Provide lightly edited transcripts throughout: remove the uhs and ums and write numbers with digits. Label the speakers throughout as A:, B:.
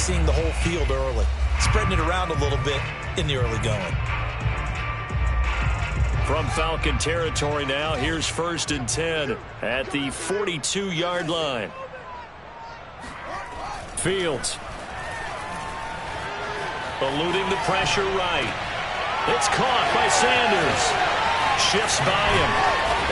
A: seeing the whole field early, spreading it around a little bit in the early going.
B: From Falcon territory now, here's 1st and 10 at the 42-yard line. Fields. Eluding the pressure right. It's caught by Sanders. Shifts by him.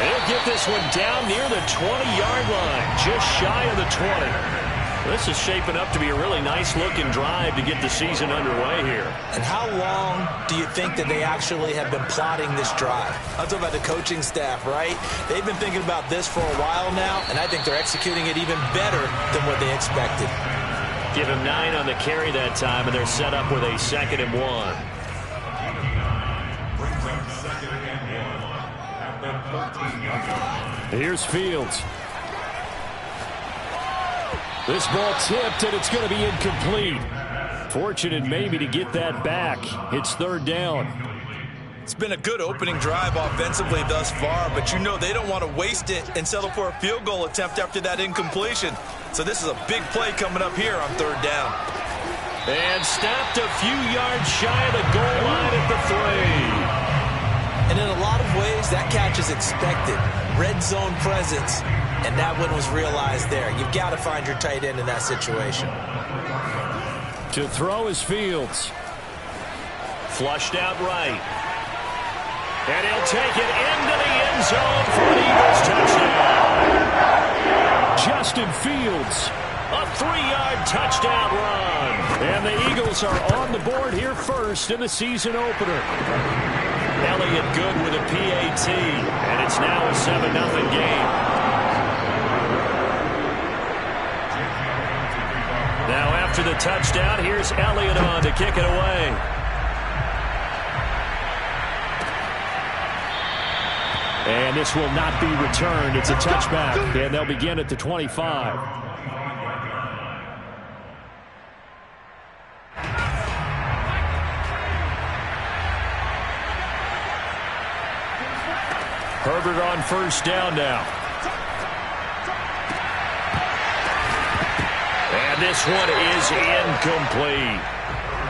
B: They'll get this one down near the 20-yard line, just shy of the 20. This is shaping up to be a really nice-looking drive to get the season underway here.
A: And how long do you think that they actually have been plotting this drive? I'm talking about the coaching staff, right? They've been thinking about this for a while now, and I think they're executing it even better than what they expected.
B: Give him 9 on the carry that time, and they're set up with a 2nd and 1. Here's Fields. This ball tipped, and it's going to be incomplete. Fortunate maybe to get that back. It's 3rd down.
A: It's been a good opening drive offensively thus far, but you know they don't want to waste it and settle for a field goal attempt after that incompletion. So this is a big play coming up here on 3rd down.
B: And stopped a few yards shy of the goal line at the 3.
A: And in a lot of ways, that catch is expected. Red zone presence, and that one was realized there. You've got to find your tight end in that situation.
B: To throw is Fields. Flushed out right. And he'll take it into the end zone for an Eagles touchdown. Justin Fields, a 3-yard touchdown run. And the Eagles are on the board here first in the season opener. Elliott good with a PAT, and it's now a 7-0 game. Now after the touchdown, here's Elliott on to kick it away. And this will not be returned. It's a touchback, and they'll begin at the 25. Herbert on 1st down now. And this one is incomplete.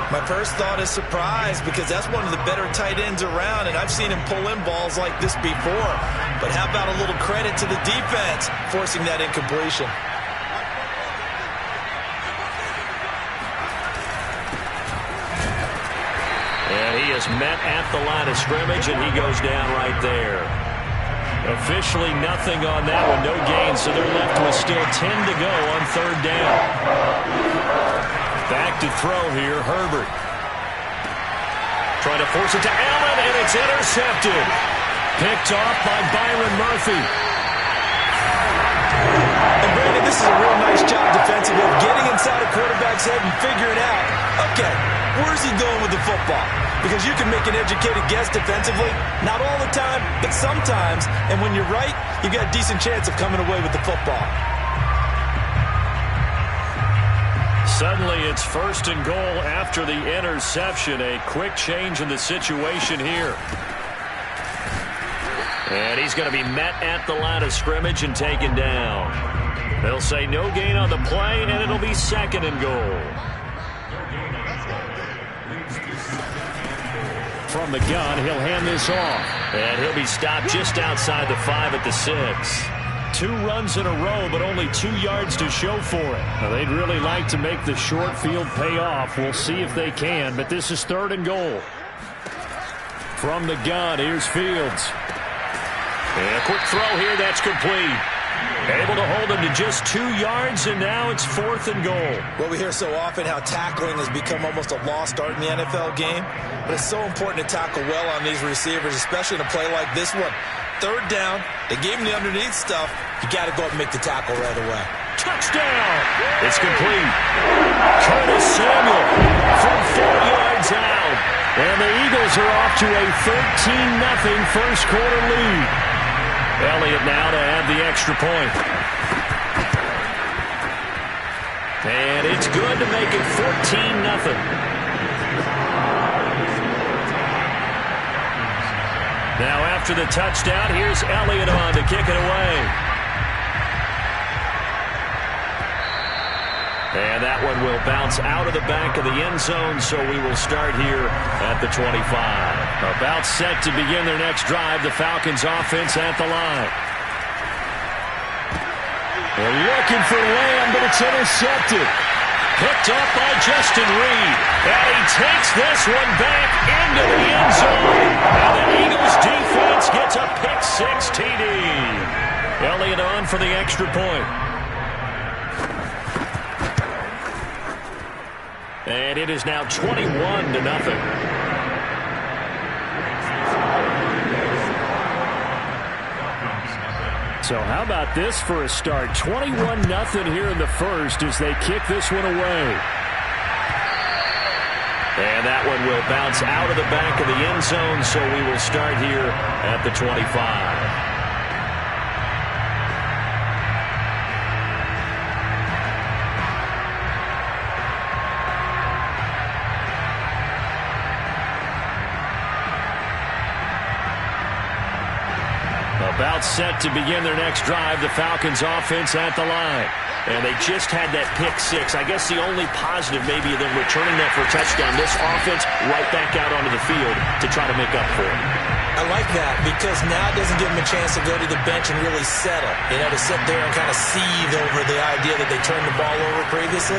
A: My first thought is surprise, because that's one of the better tight ends around, and I've seen him pull in balls like this before. But how about a little credit to the defense forcing that incompletion?
B: And he is met at the line of scrimmage, and he goes down right there. Officially nothing on that one, no gain, so they're left with still 10 to go on 3rd down. Back to throw here, Herbert. Trying to force it to Allen, and it's intercepted. Picked off by Byron Murphy.
A: And Brandon, this is a real nice job defensively of getting inside a quarterback's head and figuring out, okay, where's he going with the football? Because you can make an educated guess defensively, not all the time, but sometimes. And when you're right, you've got a decent chance of coming away with the football.
B: Suddenly it's 1st and goal after the interception. A quick change in the situation here. And he's going to be met at the line of scrimmage and taken down. They'll say no gain on the play, and it'll be 2nd and goal. From the gun, he'll hand this off. And he'll be stopped just outside the 5 at the 6. 2 runs in a row, but only 2 yards to show for it. Now, they'd really like to make the short field pay off. We'll see if they can, but this is 3rd and goal. From the gun, here's Fields. And a quick throw here, that's complete. Able to hold him to just 2 yards, and now it's 4th and goal.
A: Well, we hear so often how tackling has become almost a lost art in the NFL game, but it's so important to tackle well on these receivers, especially in a play like this one. 3rd down, they gave him the underneath stuff. You got to go up and make the tackle right away.
B: Touchdown! It's complete. Curtis Samuel from 4 yards out. And the Eagles are off to a 13-0 first quarter lead. Elliott now to add the extra point. And it's good to make it 14-0. Now after the touchdown, here's Elliott on to kick it away. And that one will bounce out of the back of the end zone, so we will start here at the 25. About set to begin their next drive, the Falcons offense at the line. They're looking for Lamb, but it's intercepted. Picked up by Justin Reed. And he takes this one back into the end zone. And the Eagles defense gets a pick-6 TD. Elliott on for the extra point. And it is now 21-0. So how about this for a start? 21-0 here in the first as they kick this one away. And that one will bounce out of the back of the end zone, so we will start here at the 25. About set to begin their next drive, the Falcons offense at the line. And they just had that pick-6. I guess the only positive maybe of them returning that for a touchdown. This offense right back out onto the field to try to make up for it.
A: I like that because now it doesn't give them a chance to go to the bench and really settle. You know, to sit there and kind of seethe over the idea that they turned the ball over previously.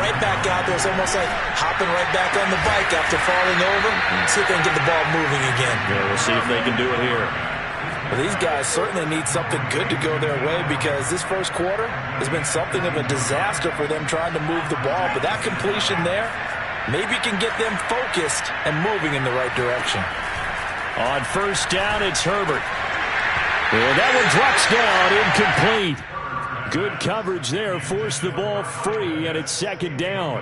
A: Right back out there. It's almost like hopping right back on the bike after falling over. See if they can get the ball moving again.
B: Yeah, we'll see if they can do it here.
A: Well, these guys certainly need something good to go their way because this first quarter has been something of a disaster for them trying to move the ball. But that completion there maybe can get them focused and moving in the right direction.
B: On first down, it's Herbert. And that one drops down, incomplete. Good coverage there, forced the ball free, and it's second down.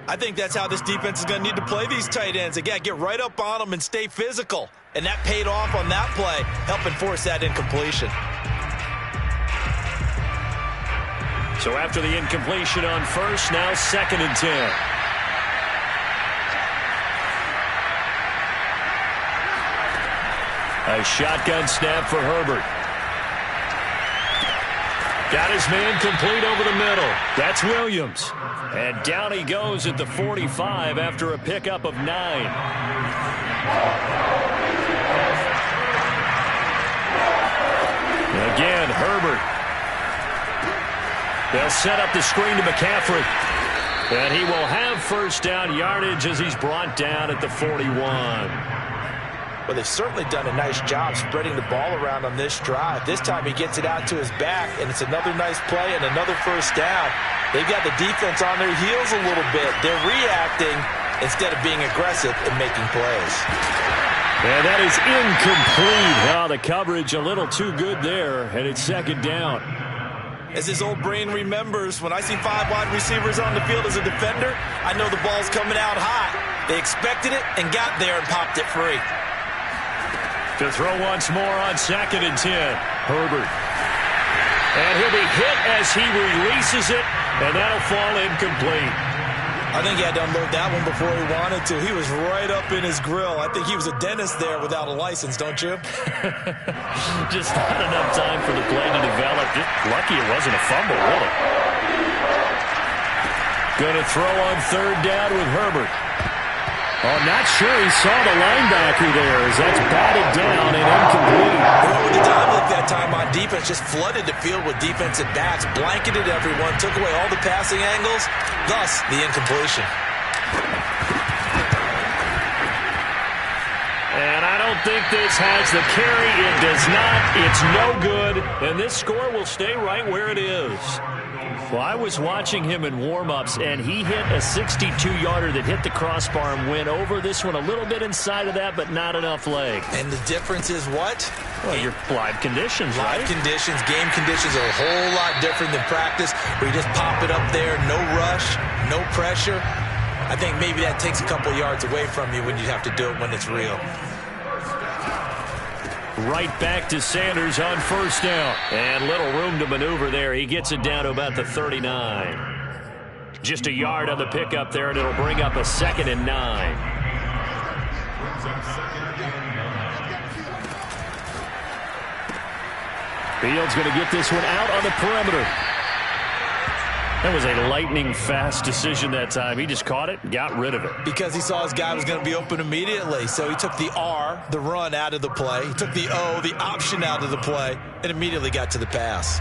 A: I think that's how this defense is going to need to play these tight ends. Again, get right up on them and stay physical. And that paid off on that play, helping force that incompletion.
B: So after the incompletion on first, now 2nd and 10. A shotgun snap for Herbert. Got his man complete over the middle. That's Williams. And down he goes at the 45 after a pickup of 9. Again, Herbert. They'll set up the screen to McCaffrey. And he will have first down yardage as he's brought down at the 41.
A: Well, they've certainly done a nice job spreading the ball around on this drive. This time he gets it out to his back, and it's another nice play and another first down. They've got the defense on their heels a little bit. They're reacting instead of being aggressive and making plays.
B: And that is incomplete. Oh, the coverage a little too good there, and it's second down.
A: As his old brain remembers, when I see 5 wide receivers on the field as a defender, I know the ball's coming out hot. They expected it and got there and popped it free.
B: To throw once more on 2nd and 10. Herbert. And he'll be hit as he releases it, and that'll fall incomplete.
A: I think he had to unload that one before he wanted to. He was right up in his grill. I think he was a dentist there without a license, don't you?
B: Just not enough time for the play to develop. Just lucky it wasn't a fumble, really. Going to throw on 3rd down with Herbert. Oh, not sure he saw the linebacker there as that's batted down and incomplete.
A: Well, with the time look that time on defense, just flooded the field with defensive backs, blanketed everyone, took away all the passing angles, thus the incompletion.
B: And I don't think this has the carry. It does not. It's no good. And this score will stay right where it is. Well, I was watching him in warm-ups, and he hit a 62-yarder that hit the crossbar and went over. This one a little bit inside of that, but not enough leg.
A: And the difference is what?
B: Well, your live conditions, right?
A: Live conditions, game conditions are a whole lot different than practice, where you just pop it up there, no rush, no pressure. I think maybe that takes a couple yards away from you when you have to do it when it's real.
B: Right back to Sanders on first down. And little room to maneuver there. He gets it down to about the 39. Just a yard on the pickup there, and it'll bring up a 2nd and 9. Fields going to get this one out on the perimeter. That was a lightning-fast decision that time. He just caught it and got rid of it.
A: Because he saw his guy was going to be open immediately. So he took the R, the run, out of the play. He took the O, the option, out of the play, and immediately got to the pass.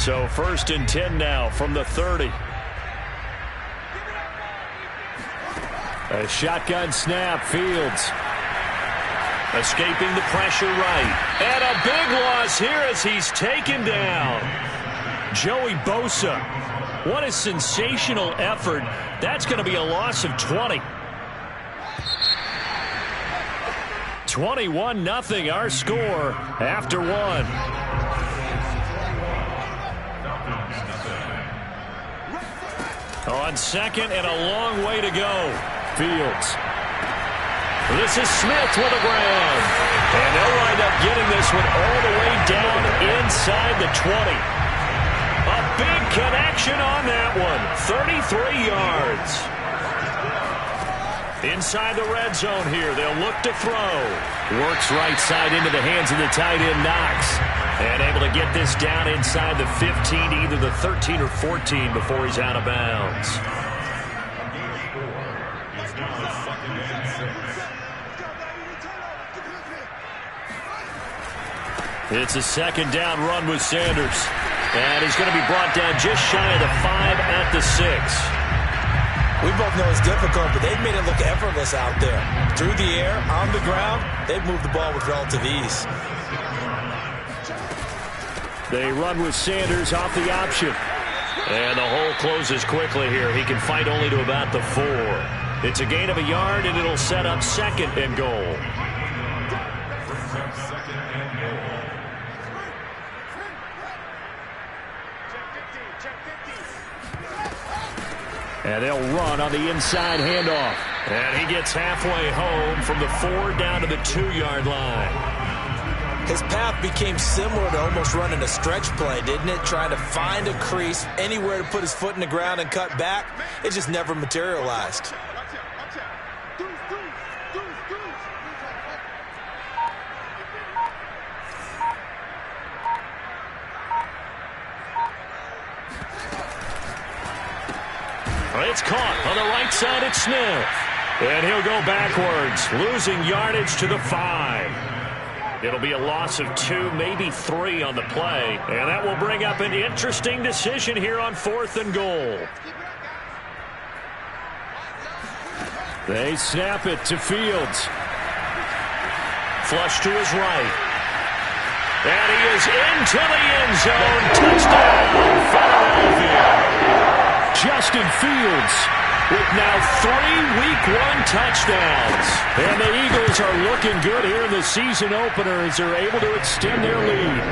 B: So 1st and 10 now from the 30. A shotgun snap, Fields. Escaping the pressure right. And a big loss here as he's taken down. Joey Bosa. What a sensational effort. That's going to be a loss of 20. 21-0 our score after one. On 2nd and a long way to go. Fields. This is Smith with a grab. And they'll wind up getting this one all the way down inside the 20. A big connection on that one. 33 yards. Inside the red zone here. They'll look to throw. Works right side into the hands of the tight end, Knox. And able to get this down inside the 15 to either the 13 or 14 before he's out of bounds. It's a 2nd down run with Sanders. And he's going to be brought down just shy of the 5 at the 6.
A: We both know it's difficult, but they've made it look effortless out there. Through the air, on the ground, they've moved the ball with relative ease.
B: They run with Sanders off the option. And the hole closes quickly here. He can fight only to about the 4. It's a gain of a yard, and it'll set up 2nd and goal. And they'll run on the inside handoff. And he gets halfway home from the 4 down to the 2-yard line.
A: His path became similar to almost running a stretch play, didn't it? Trying to find a crease, anywhere to put his foot in the ground and cut back. It just never materialized.
B: It's caught on the right side at Smith. And he'll go backwards, losing yardage to the 5. It'll be a loss of 2, maybe 3 on the play. And that will bring up an interesting decision here on 4th and goal. They snap it to Fields. Flush to his right. And he is into the end zone. Touchdown, Philadelphia. Justin Fields with now 3 Week 1 touchdowns. And the Eagles are looking good here in the season opener as they're able to extend their lead.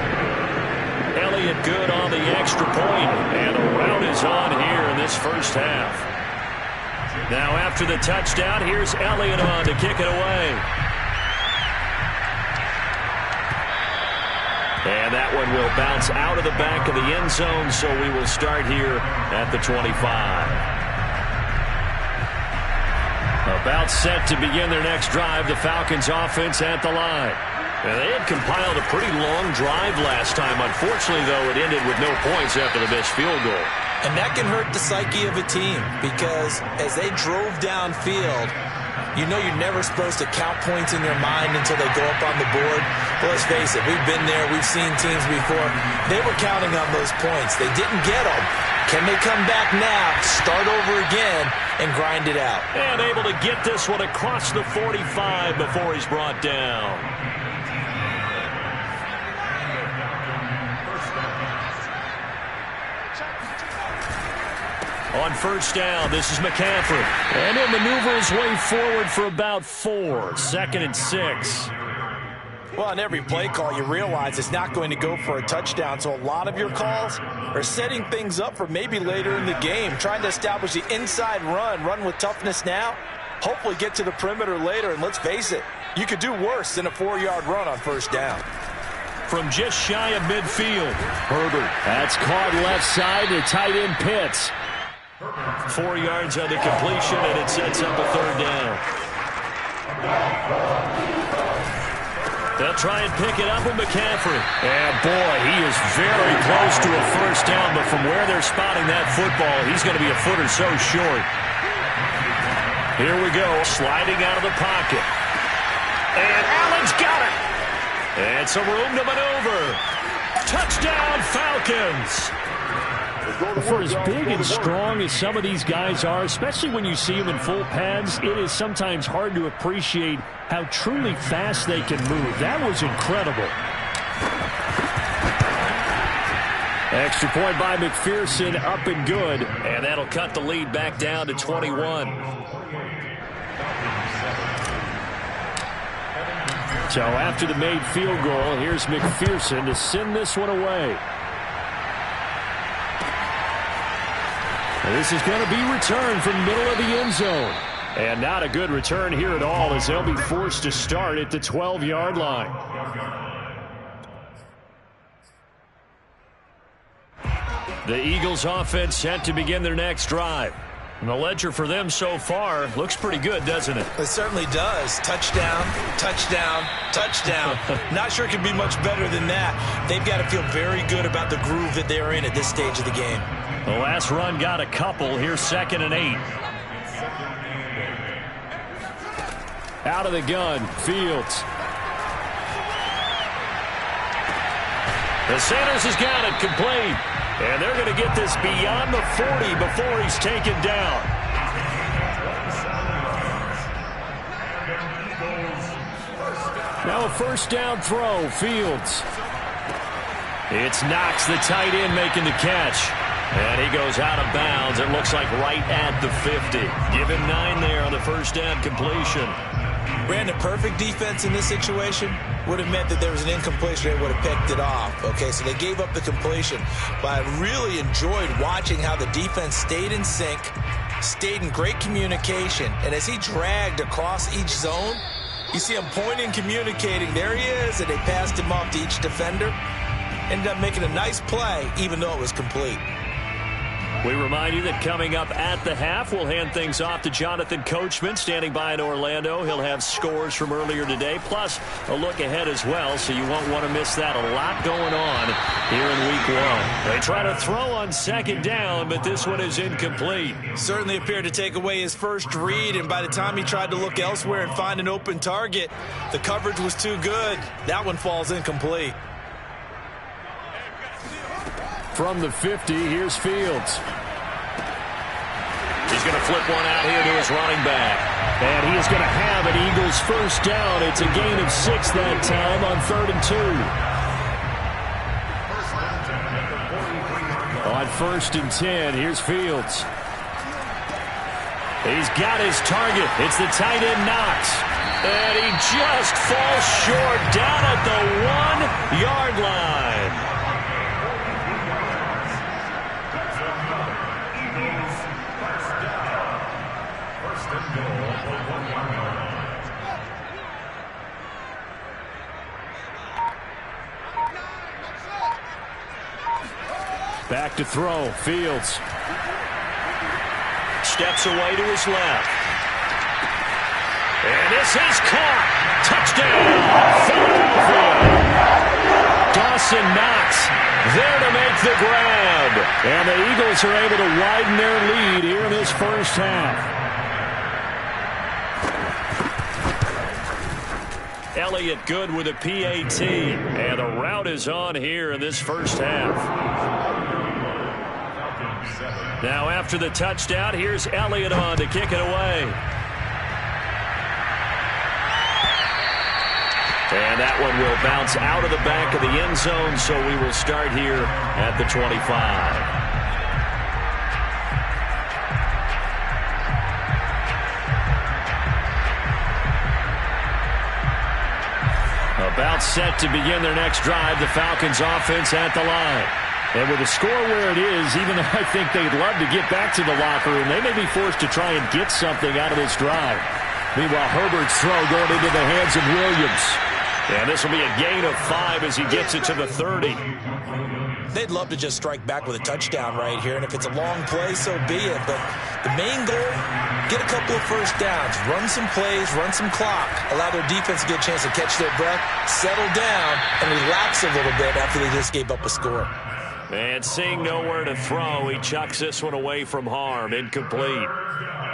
B: Elliott good on the extra point, and the rout is on here in this first half. Now after the touchdown, here's Elliott on to kick it away. And that one will bounce out of the back of the end zone, so we will start here at the 25. About set to begin their next drive, the Falcons offense at the line. Now, they had compiled a pretty long drive last time. Unfortunately, though, it ended with no points after the missed field goal.
A: And that can hurt the psyche of a team because as they drove downfield, you know you're never supposed to count points in your mind until they go up on the board. But let's face it, we've been there. We've seen teams before. They were counting on those points. They didn't get them. Can they come back now, start over again, and grind it out?
B: And able to get this one across the 45 before he's brought down. On first down, this is McCaffrey. And he'll maneuver his way forward for about 4. 2nd and 6.
A: Well, on every play call, you realize it's not going to go for a touchdown. So a lot of your calls are setting things up for maybe later in the game, trying to establish the inside run with toughness now, hopefully get to the perimeter later. And let's face it, you could do worse than a 4-yard run on first down.
B: From just shy of midfield, Herbert. That's caught left side to tight end Pitts. 4 yards on the completion, and it sets up a 3rd down. They'll try and pick it up with McCaffrey. And, boy, he is very close to a first down, but from where they're spotting that football, he's going to be a foot or so short. Here we go, sliding out of the pocket. And Allen's got it. And some room to maneuver. Touchdown, Falcons. For as big and strong as some of these guys are, especially when you see them in full pads, it is sometimes hard to appreciate how truly fast they can move. That was incredible. Extra point by McPherson, up and good. And that'll cut the lead back down to 21. So after the made field goal, here's McPherson to send this one away. This is going to be returned from the middle of the end zone. And not a good return here at all, as they'll be forced to start at the 12-yard line. The Eagles offense set to begin their next drive. And the ledger for them so far looks pretty good, doesn't it?
A: It certainly does. Touchdown, touchdown, touchdown. Not sure it can be much better than that. They've got to feel very good about the groove that they're in at this stage of the game.
B: The last run got a couple. Here's 2nd and 8. Out of the gun, Fields. The Sanders has got it complete. And they're going to get this beyond the 40 before he's taken down. Now a first down throw, Fields. It's Knox, the tight end, making the catch. And he goes out of bounds. It looks like right at the 50. Give him 9 there on the first down completion.
A: Brandon, perfect defense in this situation would have meant that there was an incompletion. They would have picked it off. Okay, so they gave up the completion. But I really enjoyed watching how the defense stayed in sync, stayed in great communication. And as he dragged across each zone, you see him pointing, communicating. There he is, and they passed him off to each defender. Ended up making a nice play, even though it was complete.
B: We remind you that coming up at the half, we'll hand things off to Jonathan Coachman, standing by in Orlando. He'll have scores from earlier today, plus a look ahead as well, so you won't want to miss that. A lot going on here in Week 1. They try to throw on 2nd down, but this one is incomplete.
A: Certainly appeared to take away his first read, and by the time he tried to look elsewhere and find an open target, the coverage was too good. That one falls incomplete.
B: From the 50, here's Fields. He's going to flip one out here to his running back. And he is going to have an Eagles first down. It's a gain of 6 that time on 3rd and 2. On 1st and 10, here's Fields. He's got his target. It's the tight end Knox. And he just falls short down at the 1-yard line. Back to throw, Fields. Steps away to his left. And this is caught. Touchdown, Philadelphia. Dawson Knox there to make the grab. And the Eagles are able to widen their lead here in this first half. Elliott good with a PAT. And the route is on here in this first half. Now after the touchdown, here's Elliott on to kick it away. And that one will bounce out of the back of the end zone, so we will start here at the 25. About set to begin their next drive, the Falcons offense at the line. And with the score where it is, even though I think they'd love to get back to the locker room, they may be forced to try and get something out of this drive. Meanwhile, Herbert's throw going into the hands of Williams. And this will be a gain of 5 as he gets it to the 30.
A: They'd love to just strike back with a touchdown right here, and if it's a long play, so be it. But the main goal, get a couple of first downs, run some plays, run some clock, allow their defense to get a chance to catch their breath, settle down, and relax a little bit after they just gave up a score.
B: And seeing nowhere to throw, he chucks this one away from harm. Incomplete.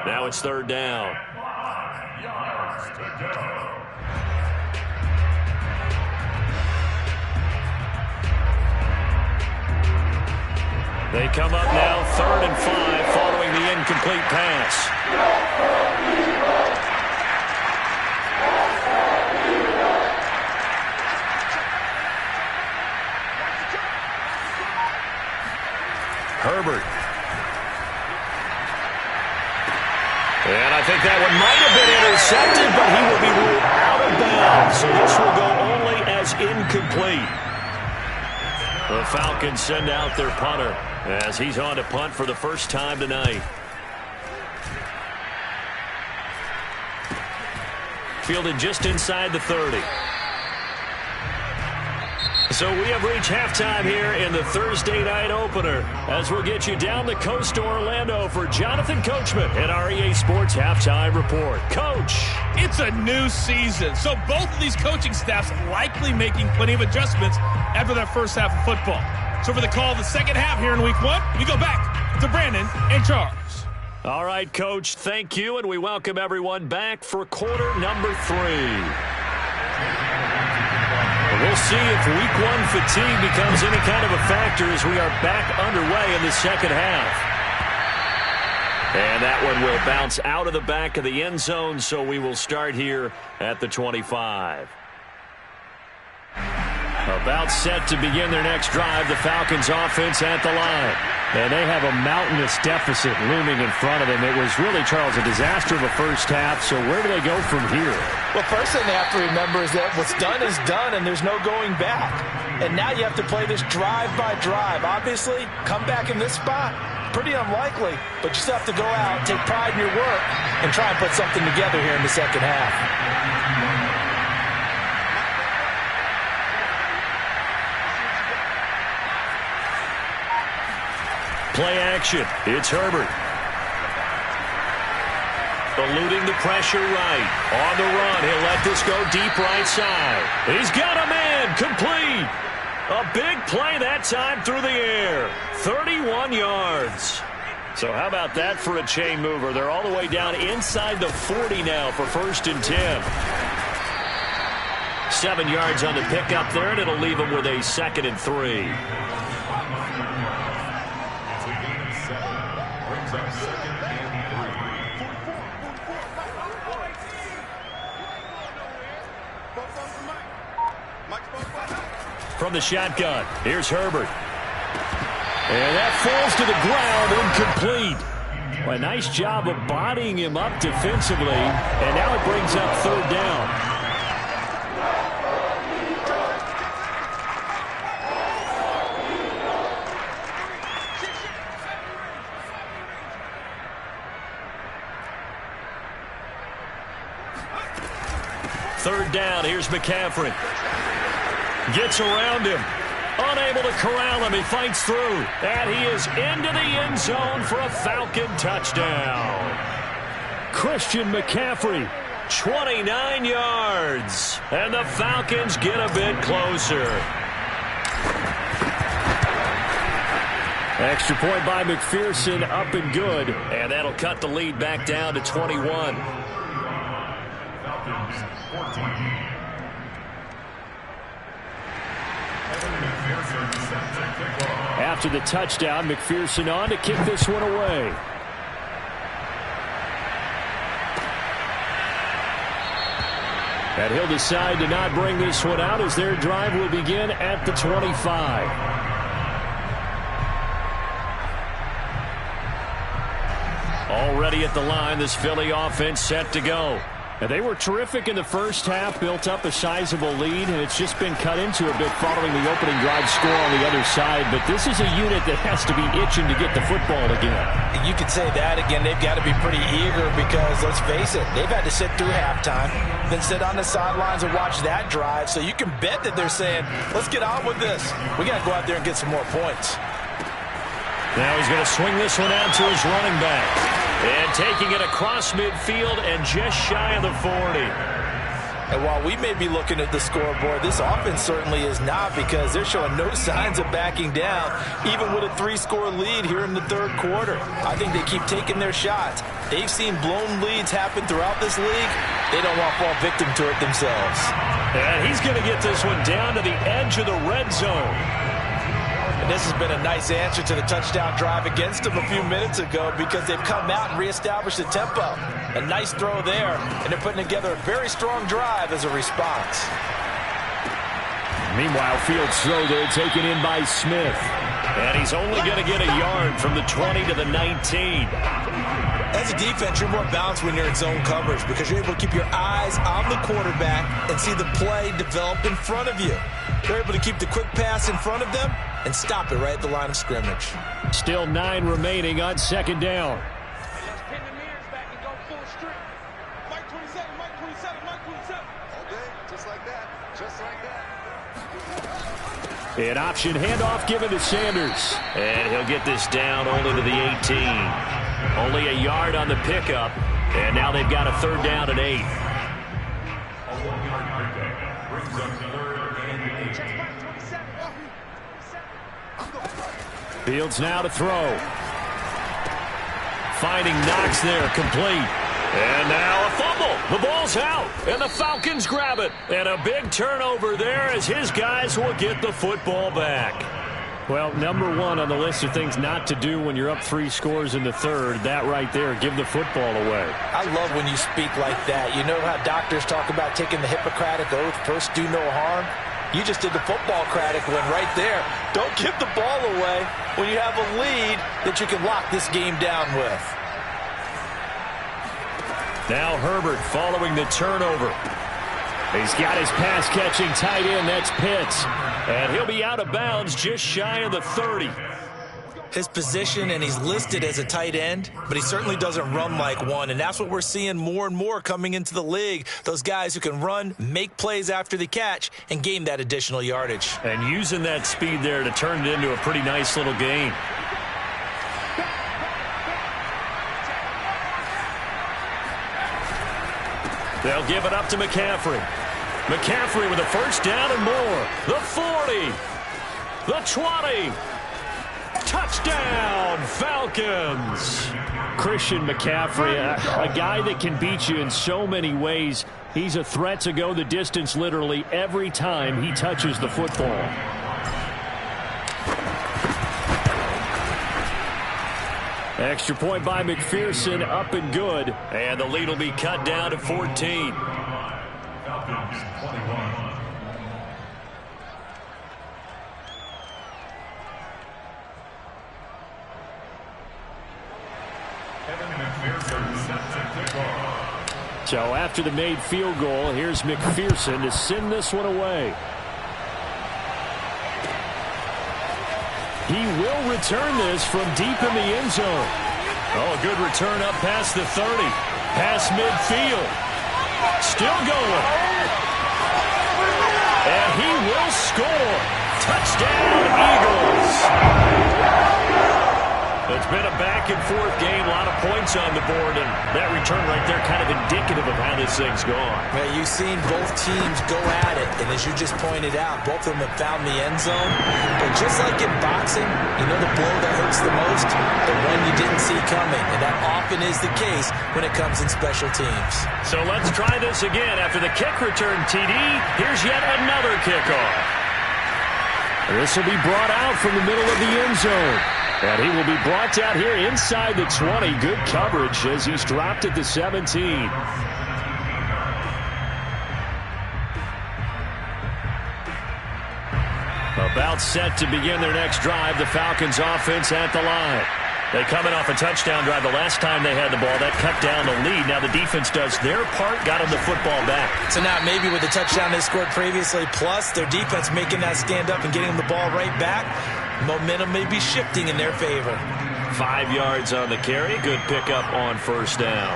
B: Now it's 3rd down. They come up now 3rd and 5 following the incomplete pass. Herbert. And I think that one might have been intercepted, but he will be ruled out of bounds. So this will go only as incomplete. The Falcons send out their punter as he's on to punt for the first time tonight. Fielded just inside the 30. So we have reached halftime here in the Thursday night opener as we'll get you down the coast to Orlando for Jonathan Coachman at our EA Sports Halftime Report. Coach.
C: It's a new season, so both of these coaching staffs likely making plenty of adjustments after their first half of football. So for the call of the second half here in Week 1, we go back to Brandon and Charles.
B: All right, Coach, thank you, and we welcome everyone back for quarter number 3. We'll see if Week 1 fatigue becomes any kind of a factor as we are back underway in the second half. And that one will bounce out of the back of the end zone, so we will start here at the 25. About set to begin their next drive, the Falcons offense at the line. And they have a mountainous deficit looming in front of them. It was really, Charles, a disaster of a first half, so where do they go from here?
A: Well, first thing they have to remember is that what's done is done, and there's no going back. And now you have to play this drive by drive. Obviously, come back in this spot, pretty unlikely, but you still have to go out, take pride in your work, and try and put something together here in the second half.
B: Play action. It's Herbert. Eluding the pressure right. On the run. He'll let this go deep right side. He's got a man. Complete. A big play that time through the air. 31 yards. So how about that for a chain mover? They're all the way down inside the 40 now for 1st and 10. 7 yards on the pickup there, and it'll leave them with a 2nd and 3. From the shotgun, here's Herbert. And that falls to the ground, incomplete. Well, a nice job of bodying him up defensively, and now it brings up 3rd down. Third down, here's McCaffrey. Gets around him. Unable to corral him. He fights through. And he is into the end zone for a Falcon touchdown. Christian McCaffrey, 29 yards. And the Falcons get a bit closer. Extra point by McPherson, up and good. And that'll cut the lead back down to 21. After the touchdown, McPherson on to kick this one away. And he'll decide to not bring this one out as their drive will begin at the 25. Already at the line, this Philly offense set to go. And they were terrific in the first half, built up a sizable lead, and it's just been cut into a bit following the opening drive score on the other side. But this is a unit that has to be itching to get the football again.
A: You could say that again. They've got to be pretty eager because, let's face it, they've had to sit through halftime, then sit on the sidelines and watch that drive. So you can bet that they're saying, let's get on with this. We got to go out there and get some more points.
B: Now he's going to swing this one out to his running back. And taking it across midfield and just shy of the 40.
A: And while we may be looking at the scoreboard, this offense certainly is not, because they're showing no signs of backing down, even with a 3-score lead here in the third quarter. I think they keep taking their shots. They've seen blown leads happen throughout this league. They don't want to fall victim to it themselves.
B: And he's going to get this one down to the edge of the red zone.
A: And this has been a nice answer to the touchdown drive against them a few minutes ago, because they've come out and reestablished the tempo. A nice throw there, and they're putting together a very strong drive as a response.
B: Meanwhile, Fields' throw there taken in by Smith. And he's only going to get a yard from the 20 to the 19.
A: As a defense, you're more balanced when you're in zone coverage, because you're able to keep your eyes on the quarterback and see the play develop in front of you. They're able to keep the quick pass in front of them and stop it right at the line of scrimmage.
B: Still 9 remaining on second down. An option handoff given to Sanders. And he'll get this down only to the 18. Only a yard on the pickup. And now they've got a third down and 8. Fields now to throw. Finding Knox there, complete. And now a fumble. The ball's out, and the Falcons grab it. And a big turnover there as his guys will get the football back. Well, number one on the list of things not to do when you're up 3 scores in the third, that right there, give the football away.
A: I love when you speak like that. You know how doctors talk about taking the Hippocratic oath, first do no harm? You just did the football-cratic one right there. Don't give the ball away when you have a lead that you can lock this game down with.
B: Now Herbert following the turnover. He's got his pass-catching tight end. That's Pitts. And he'll be out of bounds just shy of the 30.
A: His position, and he's listed as a tight end, but he certainly doesn't run like one, and that's what we're seeing more and more coming into the league. Those guys who can run, make plays after the catch, and gain that additional yardage.
B: And using that speed there to turn it into a pretty nice little gain. They'll give it up to McCaffrey. McCaffrey with a first down and more. The 40. The 20. Touchdown, Falcons. Christian McCaffrey, a guy that can beat you in so many ways. He's a threat to go the distance literally every time he touches the football. Extra point by McPherson, up and good. And the lead will be cut down to 14. So after the made field goal, here's McPherson to send this one away. He will return this from deep in the end zone. Oh, a good return up past the 30. Past midfield. Still going. And he will score. Touchdown, Eagles. It's been a back-and-forth game, a lot of points on the board, and that return right there kind of indicative of how this thing's gone.
A: Well, you've seen both teams go at it, and as you just pointed out, both of them have found the end zone. But just like in boxing, you know the blow that hurts the most? The one you didn't see coming, and that often is the case when it comes in special teams.
B: So let's try this again. After the kick return, TD, here's yet another kickoff. This will be brought out from the middle of the end zone. And he will be brought down here inside the 20. Good coverage as he's dropped at the 17. About set to begin their next drive. The Falcons offense at the line. They coming off a touchdown drive the last time they had the ball. That cut down the lead. Now the defense does their part, got them the football back.
A: So now maybe with the touchdown they scored previously, plus their defense making that stand up and getting them the ball right back, momentum may be shifting in their favor.
B: 5 yards on the carry. Good pickup on first down.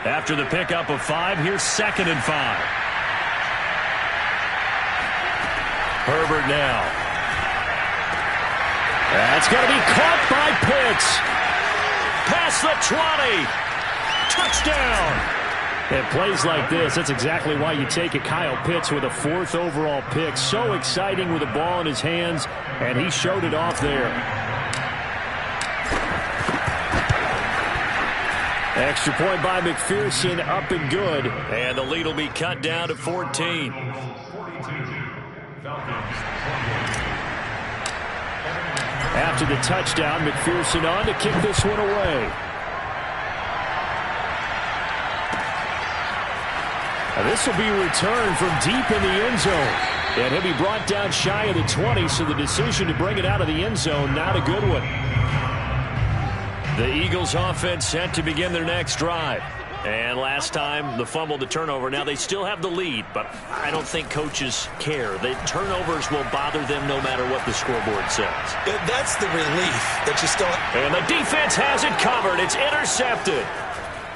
B: After the pickup of 5, here's 2nd and 5. Herbert now. That's going to be caught by Pitts. Past the 20. Touchdown. And plays like this, that's exactly why you take a Kyle Pitts with a 4th overall pick. So exciting with the ball in his hands, and he showed it off there. Extra point by McPherson, up and good. And the lead will be cut down to 14. After the touchdown, McPherson on to kick this one away. Now this will be returned from deep in the end zone. And he'll be brought down shy of the 20, so the decision to bring it out of the end zone, not a good one. The Eagles offense set to begin their next drive. And last time, the fumble, the turnover. Now they still have the lead, but I don't think coaches care. The turnovers will bother them no matter what the scoreboard says.
A: That's the relief that you still...
B: And the defense has it covered. It's intercepted.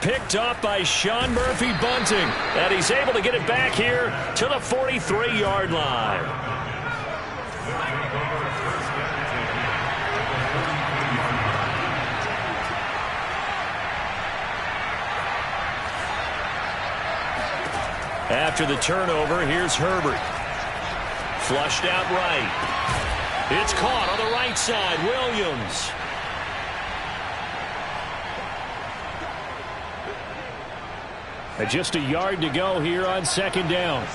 B: Picked up by Sean Murphy-Bunting. And he's able to get it back here to the 43-yard line. After the turnover, here's Herbert. Flushed out right. It's caught on the right side. Williams. And just a yard to go here on 2nd down.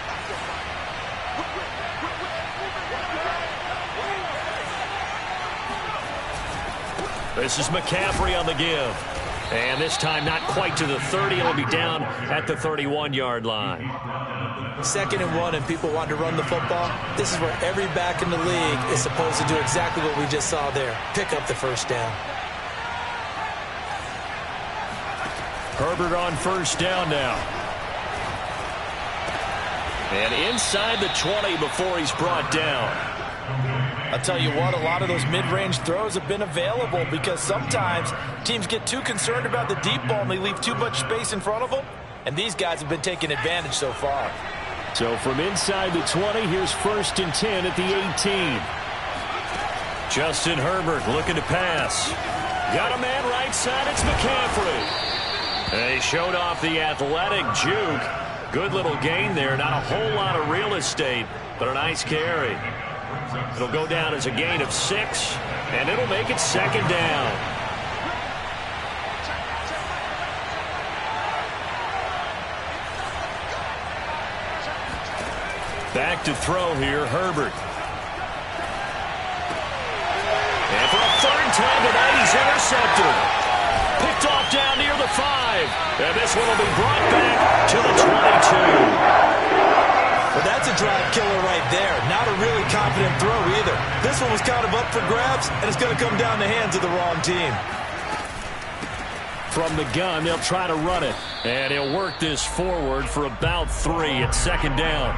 B: This is McCaffrey on the give. And this time not quite to the 30. It'll be down at the 31-yard line.
A: 2nd and 1 and people want to run the football. This is where every back in the league is supposed to do exactly what we just saw there. Pick up the first down.
B: Herbert on first down now. And inside the 20 before he's brought down.
A: I'll tell you what, a lot of those mid-range throws have been available because sometimes teams get too concerned about the deep ball and they leave too much space in front of them. And these guys have been taking advantage so far.
B: So from inside the 20, here's 1st and 10 at the 18. Justin Herbert looking to pass. Got a man right side, it's McCaffrey. And he showed off the athletic juke. Good little gain there, not a whole lot of real estate, but a nice carry. It'll go down as a gain of 6, and it'll make it 2nd down. Back to throw here, Herbert. And for a 3rd time tonight, he's intercepted. Picked off down near the 5. And this one will be brought back to the 22.
A: Well, that's a drive killer right there. Not a really confident throw either. This one was kind of up for grabs, and it's going to come down the hands of the wrong team.
B: From the gun, they'll try to run it. And he'll work this forward for about 3 at 2nd down.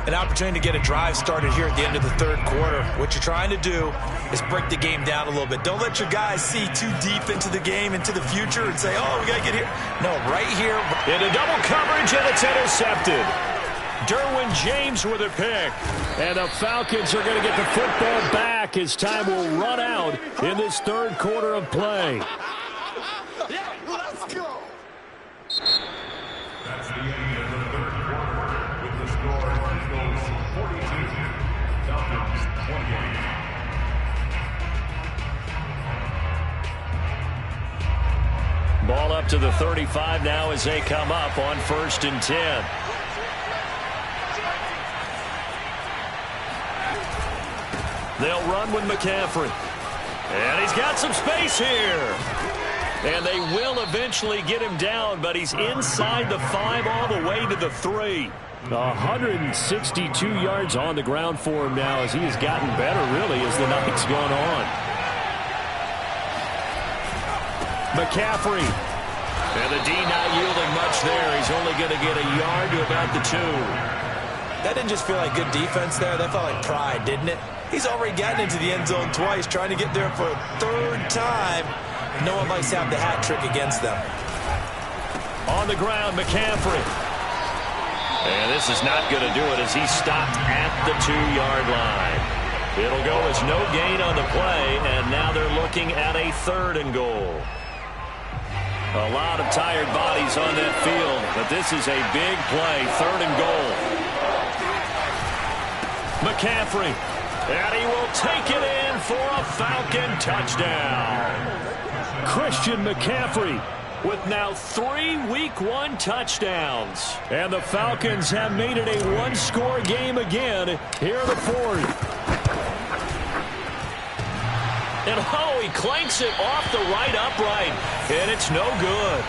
A: An opportunity to get a drive started here at the end of the 3rd quarter. What you're trying to do is break the game down a little bit. Don't let your guys see too deep into the game, into the future, and say, oh, we got to get here. No, right here.
B: Into double coverage, and it's intercepted. Derwin James with a pick. And the Falcons are going to get the football back as time will run out in this 3rd quarter of play.
D: Yeah, let's go.
E: That's the end of the 3rd quarter with the score Eagles 42, Falcons 28.
B: Ball up to the 35 now as they come up on 1st and 10. They'll run with McCaffrey. And he's got some space here. And they will eventually get him down, but he's inside the 5 all the way to the 3. 162 yards on the ground for him now as he has gotten better, really, as the night's gone on. McCaffrey. And the D not yielding much there. He's only going to get a yard to about the 2.
A: That didn't just feel like good defense there. That felt like pride, didn't it? He's already gotten into the end zone twice, trying to get there for a 3rd time. No one likes to have the hat trick against them.
B: On the ground, McCaffrey. And this is not going to do it as he's stopped at the 2-yard line. It'll go as no gain on the play, and now they're looking at a 3rd and goal. A lot of tired bodies on that field, but this is a big play, 3rd and goal. McCaffrey, and he will take it in for a Falcon touchdown. Christian McCaffrey with now 3 Week 1 touchdowns. And the Falcons have made it a 1-score game again here in the 4th. And oh, he clanks it off the right upright, and it's no good.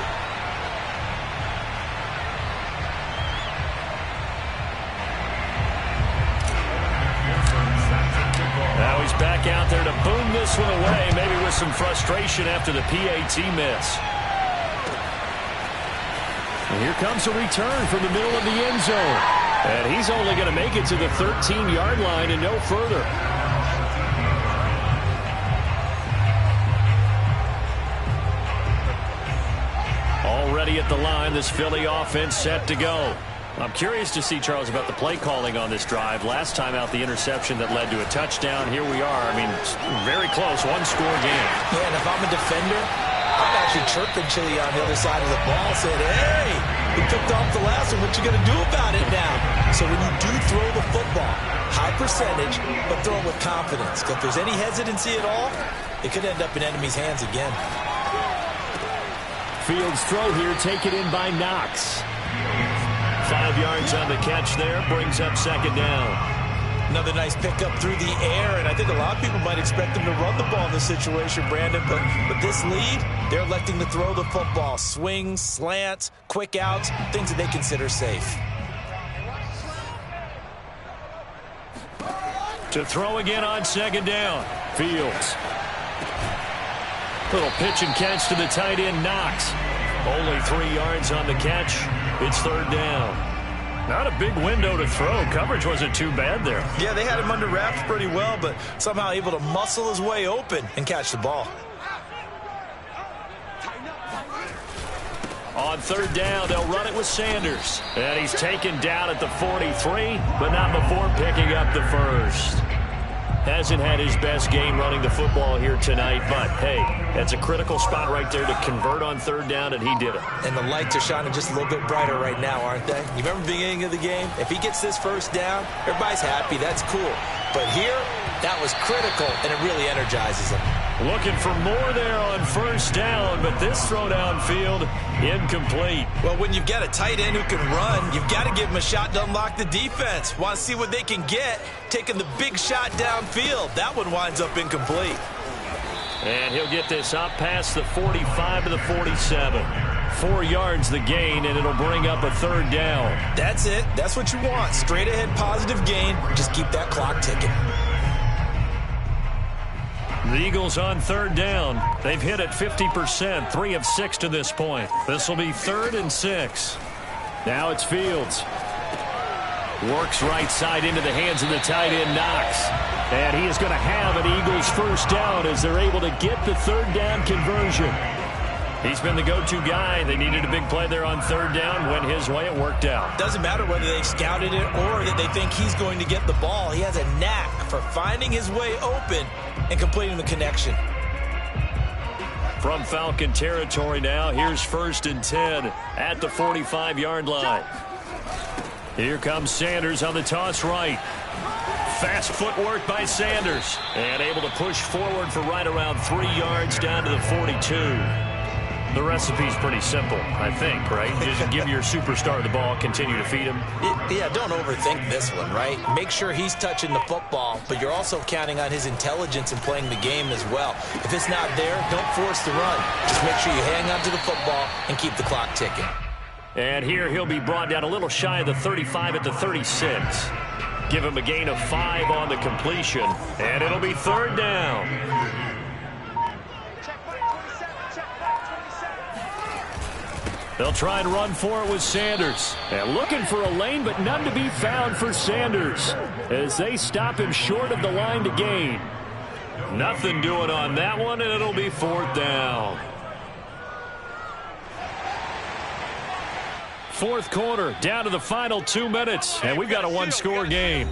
B: Now he's back out there to boom this one away, maybe with some frustration after the PAT miss. And here comes a return from the middle of the end zone. And he's only going to make it to the 13-yard line and no further. Already at the line, this Philly offense set to go. I'm curious to see, Charles, about the play calling on this drive. Last time out, the interception that led to a touchdown. Here we are. I mean, very close, 1-score game.
A: Yeah, and if I'm a defender, I'm actually chirping Chili on the other side of the ball, saying, hey, he picked off the last one. What you going to do about it now? So when you do throw the football, high percentage, but throw it with confidence. If there's any hesitancy at all, it could end up in enemy's hands again.
B: Fields throw here, taken in by Knox. 5 yards on the catch there, brings up 2nd down.
A: Another nice pickup through the air, and I think a lot of people might expect them to run the ball in this situation, Brandon, but with this lead, they're electing to throw the football. Swings, slants, quick outs, things that they consider safe.
B: To throw again on 2nd down. Fields. Little pitch and catch to the tight end, Knox. Only 3 yards on the catch. It's 3rd down. Not a big window to throw. Coverage wasn't too bad there.
A: Yeah, they had him under wraps pretty well, but somehow able to muscle his way open and catch the ball.
B: On 3rd down, they'll run it with Sanders. And he's taken down at the 43, but not before picking up the 1st. Hasn't had his best game running the football here tonight, but, hey, that's a critical spot right there to convert on 3rd down, and he did it.
A: And the lights are shining just a little bit brighter right now, aren't they? You remember the beginning of the game? If he gets this 1st down, everybody's happy. That's cool. But here, that was critical, and it really energizes him.
B: Looking for more there on 1st down, but this throw downfield, incomplete.
A: Well, when you've got a tight end who can run, you've got to give him a shot to unlock the defense. Want to see what they can get, taking the big shot downfield. That one winds up incomplete.
B: And he'll get this up past the 45 to the 47. 4 yards the gain, and it'll bring up a 3rd down.
A: That's it. That's what you want. Straight ahead positive gain. Just keep that clock ticking.
B: The Eagles on 3rd down. They've hit it 50%, 3 of 6 to this point. This will be 3rd and 6. Now it's Fields. Works right side into the hands of the tight end, Knox. And he is going to have an Eagles 1st down as they're able to get the 3rd down conversion. He's been the go-to guy. They needed a big play there on 3rd down. Went his way. It worked out.
A: Doesn't matter whether they scouted it or that they think he's going to get the ball. He has a knack for finding his way open and completing the connection.
B: From Falcon territory now, here's 1st and 10 at the 45-yard line. Here comes Sanders on the toss right. Fast footwork by Sanders. And able to push forward for right around 3 yards down to the 42. The recipe's pretty simple, I think, right? Just give your superstar the ball, continue to feed him.
A: Yeah, don't overthink this one, right? Make sure he's touching the football, but you're also counting on his intelligence in playing the game as well. If it's not there, don't force the run. Just make sure you hang on to the football and keep the clock ticking.
B: And here he'll be brought down a little shy of the 35 at the 36. Give him a gain of 5 on the completion, and it'll be 3rd down. They'll try and run for it with Sanders. And looking for a lane, but none to be found for Sanders as they stop him short of the line to gain. Nothing doing on that one, and it'll be 4th down. 4th quarter, down to the final 2 minutes, and we've got a one-score game.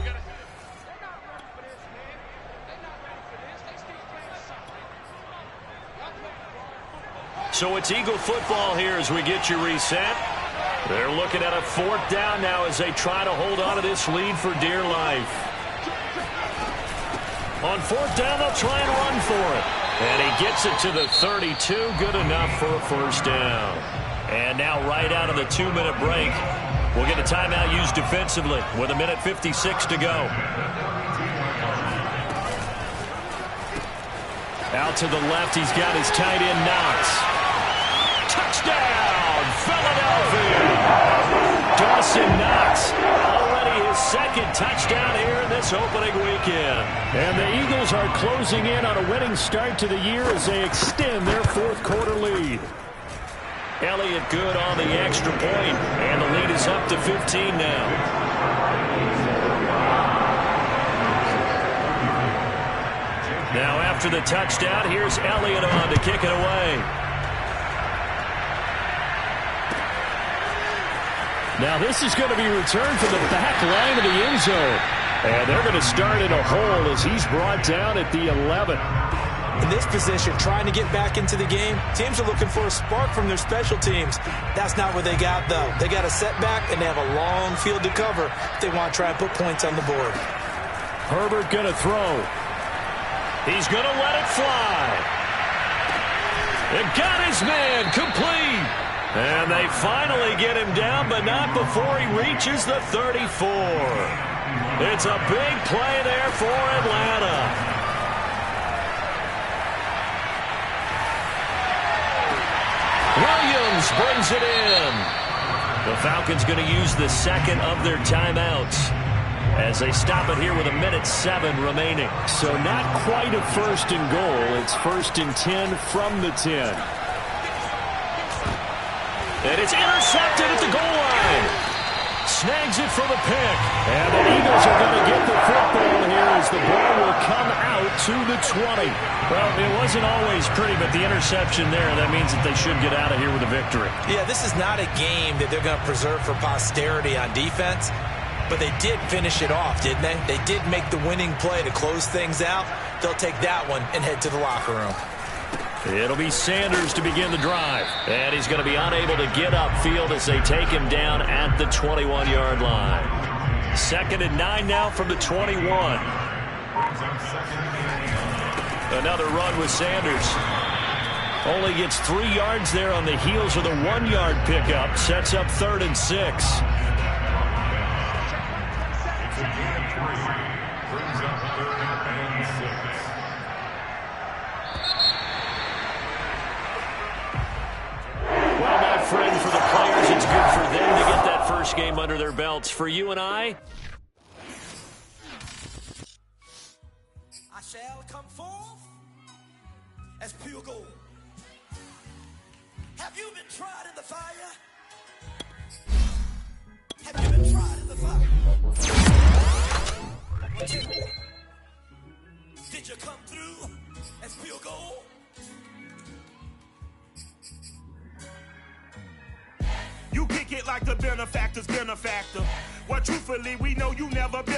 B: So it's Eagle football here as we get you reset. They're looking at a 4th down now as they try to hold on to this lead for dear life. On 4th down, they'll try and run for it. And he gets it to the 32, good enough for a 1st down. And now right out of the 2-minute break, we'll get a timeout used defensively with 1:56 to go. Out to the left, he's got his tight end Knox. Touchdown, Philadelphia! Dawson Knox, already his 2nd touchdown here in this opening weekend. And the Eagles are closing in on a winning start to the year as they extend their 4th quarter lead. Elliott good on the extra point, and the lead is up to 15 now. Now after the touchdown, here's Elliott on to kick it away. Now this is going to be returned from the back line of the end zone. And they're going to start in a hole as he's brought down at the 11.
A: In this position, trying to get back into the game, teams are looking for a spark from their special teams. That's not what they got, though. They got a setback, and they have a long field to cover if they want to try and put points on the board.
B: Herbert going to throw. He's going to let it fly. And got his man complete. And they finally get him down, but not before he reaches the 34. It's a big play there for Atlanta. Williams brings it in. The Falcons going to use the 2nd of their timeouts as they stop it here with 1:07 remaining. So not quite a 1st and goal. It's 1st and 10 from the 10. And it's intercepted at the goal line. Snags it for the pick. And the Eagles are going to get the football here as the ball will come out to the 20. Well, it wasn't always pretty, but the interception there, that means that they should get out of here with a victory.
A: Yeah, this is not a game that they're going to preserve for posterity on defense, but they did finish it off, didn't they? They did make the winning play to close things out. They'll take that one and head to the locker room.
B: It'll be Sanders to begin the drive. And he's going to be unable to get upfield as they take him down at the 21-yard line. 2nd and 9 now from the 21. Another run with Sanders. Only gets 3 yards there on the heels of the 1-yard pickup. Sets up 3rd and 6.
E: It's a gain of 3. Brings up 3rd and 6.
B: Well, my friend, for the players, it's good for them to get that first game under their belts. For you and I
D: shall come forth as pure gold. Have you been tried in the fire? Have you been tried in the fire? Did you come through as pure gold?
F: You kick it like the benefactor's benefactor. Well, truthfully, we know you never been